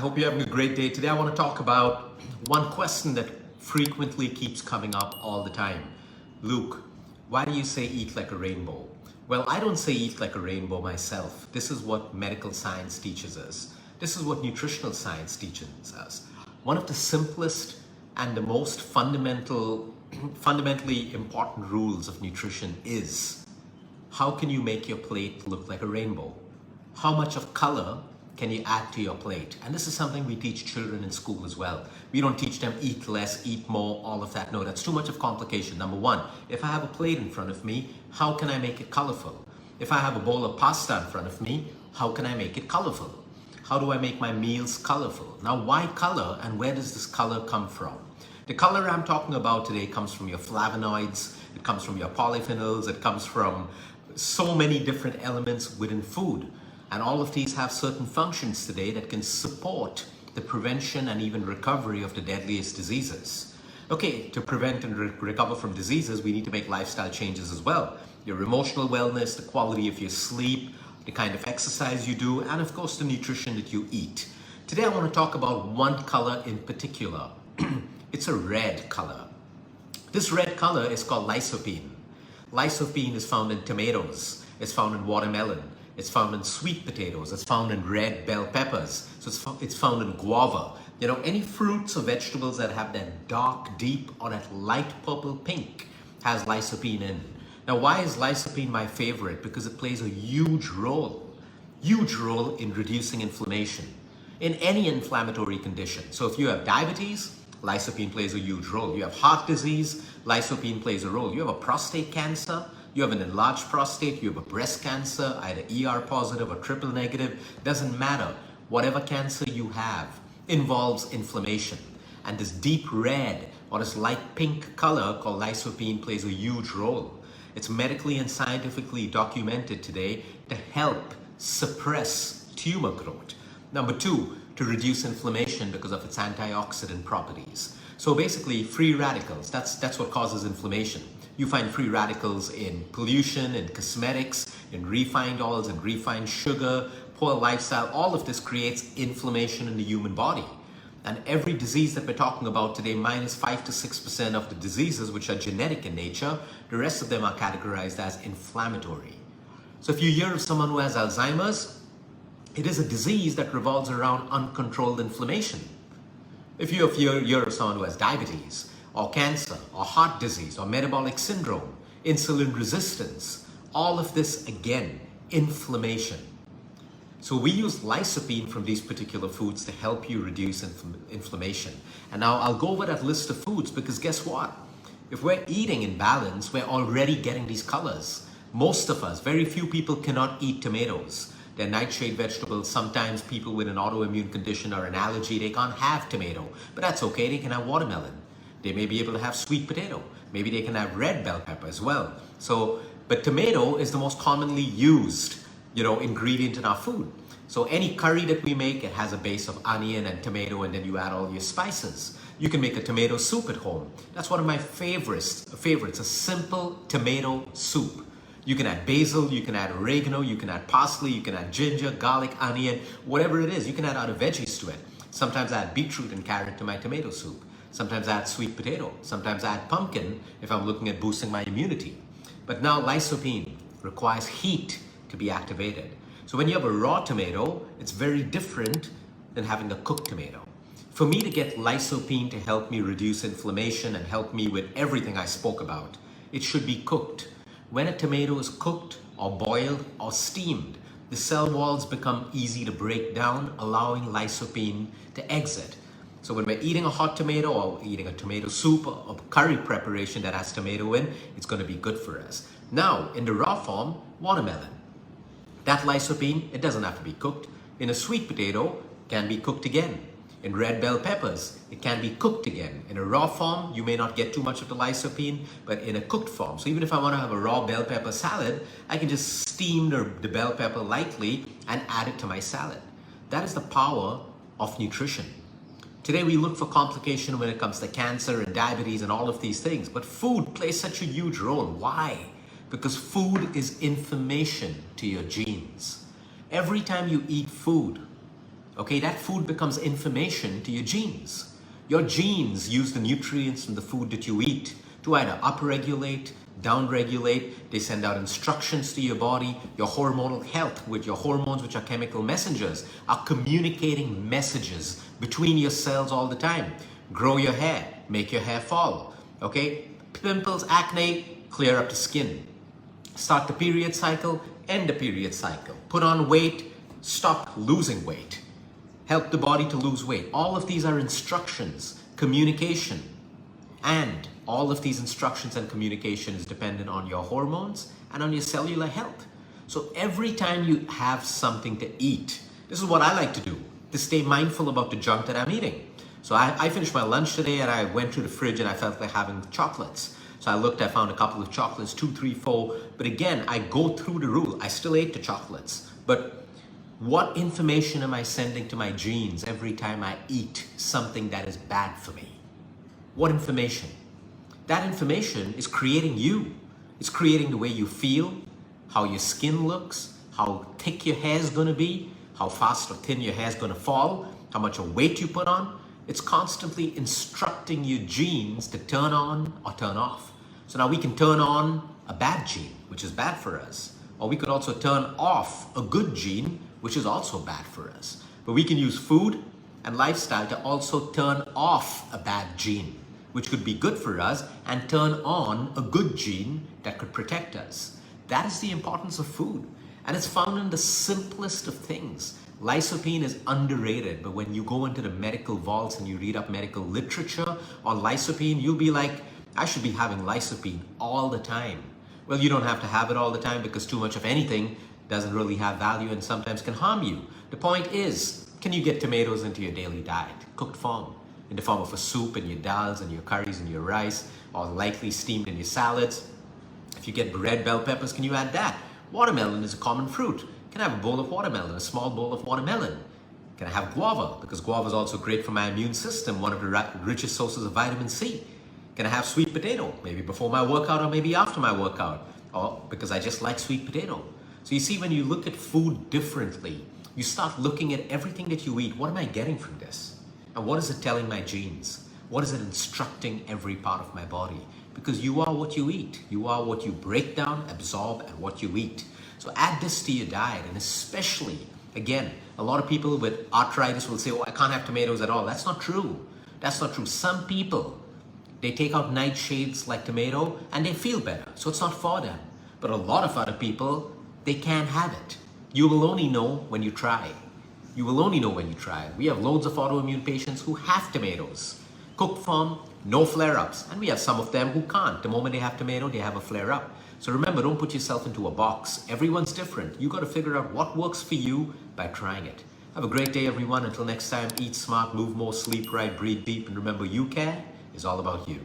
hope you're having a great day. Today I want to talk about one question that frequently keeps coming up all the time. Luke, why do you say eat like a rainbow? Well, I don't say eat like a rainbow myself. This is what medical science teaches us. This is what nutritional science teaches us. One of the simplest and the most fundamentally important rules of nutrition is, how can you make your plate look like a rainbow? How much of color can you add to your plate? And this is something we teach children in school as well. We don't teach them eat less, eat more, all of that. No, that's too much of complication. Number one, if I have a plate in front of me, how can I make it colorful? If I have a bowl of pasta in front of me, how can I make it colorful? How do I make my meals colorful? Now, why color, and where does this color come from? The color I'm talking about today comes from your flavonoids, it comes from your polyphenols, it comes from so many different elements within food. And all of these have certain functions today that can support the prevention and even recovery of the deadliest diseases. Okay, to prevent and recover from diseases, we need to make lifestyle changes as well. Your emotional wellness, the quality of your sleep, the kind of exercise you do, and of course the nutrition that you eat. Today I want to talk about one color in particular. It's a red color. This red color is called lycopene. Lycopene is found in tomatoes, it's found in watermelon, it's found in sweet potatoes, it's found in red bell peppers, so it's found in guava. You know, any fruits or vegetables that have that dark, deep, or that light purple pink has lycopene in. Now, why is lycopene my favorite? Because it plays a huge role in reducing inflammation in any inflammatory condition. So if you have diabetes, lycopene plays a huge role. You have heart disease, lycopene plays a role. You have a prostate cancer, you have an enlarged prostate, you have a breast cancer, either ER positive or triple negative, doesn't matter. Whatever cancer you have involves inflammation. And this deep red or this light pink color called lycopene plays a huge role. It's medically and scientifically documented today to help suppress tumor growth. Number two, to reduce inflammation because of its antioxidant properties. So basically, free radicals, that's what causes inflammation. You find free radicals in pollution, in cosmetics, in refined oils, in refined sugar, poor lifestyle. All of this creates inflammation in the human body. And every disease that we're talking about today, minus 5 to 6% of the diseases which are genetic in nature, the rest of them are categorized as inflammatory. So if you hear of someone who has Alzheimer's, it is a disease that revolves around uncontrolled inflammation. If you hear of someone who has diabetes, or cancer, or heart disease, or metabolic syndrome, insulin resistance, all of this, again, inflammation. So we use lycopene from these particular foods to help you reduce inflammation. And now I'll go over that list of foods because guess what? If we're eating in balance, we're already getting these colors. Most of us, very few people cannot eat tomatoes. They're nightshade vegetables. Sometimes people with an autoimmune condition or an allergy, they can't have tomato, but that's okay, they can have watermelon. They may be able to have sweet potato. Maybe they can have red bell pepper as well. But tomato is the most commonly used, ingredient in our food. So any curry that we make, it has a base of onion and tomato, and then you add all your spices. You can make a tomato soup at home. That's one of my favorites, a simple tomato soup. You can add basil, you can add oregano, you can add parsley, you can add ginger, garlic, onion, whatever it is. You can add other veggies to it. Sometimes I add beetroot and carrot to my tomato soup. Sometimes I add sweet potato. Sometimes I add pumpkin if I'm looking at boosting my immunity. But now lycopene requires heat to be activated. So when you have a raw tomato, it's very different than having a cooked tomato. For me to get lycopene to help me reduce inflammation and help me with everything I spoke about, it should be cooked. When a tomato is cooked or boiled or steamed, the cell walls become easy to break down, allowing lycopene to exit. So when we're eating a hot tomato or eating a tomato soup or curry preparation that has tomato in, it's going to be good for us. Now, in the raw form, watermelon. That lycopene, it doesn't have to be cooked. In a sweet potato, it can be cooked again. In red bell peppers, it can be cooked again. In a raw form, you may not get too much of the lycopene, but in a cooked form. So even if I want to have a raw bell pepper salad, I can just steam the bell pepper lightly and add it to my salad. That is the power of nutrition. Today we look for complication when it comes to cancer and diabetes and all of these things, but food plays such a huge role. Why? Because food is information to your genes. Every time you eat food, Okay, that food becomes information to your genes. Your genes use the nutrients from the food that you eat to either upregulate, downregulate. They send out instructions to your body. Your hormonal health, with your hormones, which are chemical messengers, are communicating messages between your cells all the time. Grow your hair, make your hair fall. Okay, pimples, acne, clear up the skin. Start the period cycle, end the period cycle. Put on weight, stop losing weight. Help the body to lose weight. All of these are instructions, communication. And all of these instructions and communication is dependent on your hormones and on your cellular health. So every time you have something to eat, this is what I like to do, to stay mindful about the junk that I'm eating. So I finished my lunch today and I went through the fridge and I felt like having chocolates. So I looked, I found a couple of chocolates, 2, 3, 4. But again, I go through the rule. I still ate the chocolates. But what information am I sending to my genes every time I eat something that is bad for me? What information? That information is creating you. It's creating the way you feel, how your skin looks, how thick your hair is going to be, how fast or thin your hair is going to fall, how much of weight you put on. It's constantly instructing your genes to turn on or turn off. So now we can turn on a bad gene, which is bad for us. Or we could also turn off a good gene, which is also bad for us. But we can use food and lifestyle to also turn off a bad gene, which could be good for us, and turn on a good gene that could protect us. That is the importance of food. And it's found in the simplest of things. Lycopene is underrated, but when you go into the medical vaults and you read up medical literature on lycopene, you'll be like, I should be having lycopene all the time. Well, you don't have to have it all the time, because too much of anything doesn't really have value and sometimes can harm you. The point is, can you get tomatoes into your daily diet, cooked form, in the form of a soup and your dals and your curries and your rice, or lightly steamed in your salads? If you get red bell peppers, can you add that? Watermelon is a common fruit. Can I have a bowl of watermelon, a small bowl of watermelon? Can I have guava? Because guava is also great for my immune system, one of the richest sources of vitamin C. Can I have sweet potato? Maybe before my workout or maybe after my workout, or because I just like sweet potato. So you see, when you look at food differently, you start looking at everything that you eat. What am I getting from this? And what is it telling my genes? What is it instructing every part of my body? Because you are what you eat. You are what you break down, absorb, and what you eat. So add this to your diet, and especially, again, a lot of people with arthritis will say, oh, I can't have tomatoes at all. That's not true. That's not true. Some people, they take out nightshades like tomato and they feel better. So it's not for them. But a lot of other people, they can't have it. You will only know when you try. You will only know when you try. We have loads of autoimmune patients who have tomatoes. Cooked form, no flare-ups. And we have some of them who can't. The moment they have tomato, they have a flare-up. So remember, don't put yourself into a box. Everyone's different. You got to figure out what works for you by trying it. Have a great day, everyone. Until next time, eat smart, move more, sleep right, breathe deep. And remember, you care is all about you.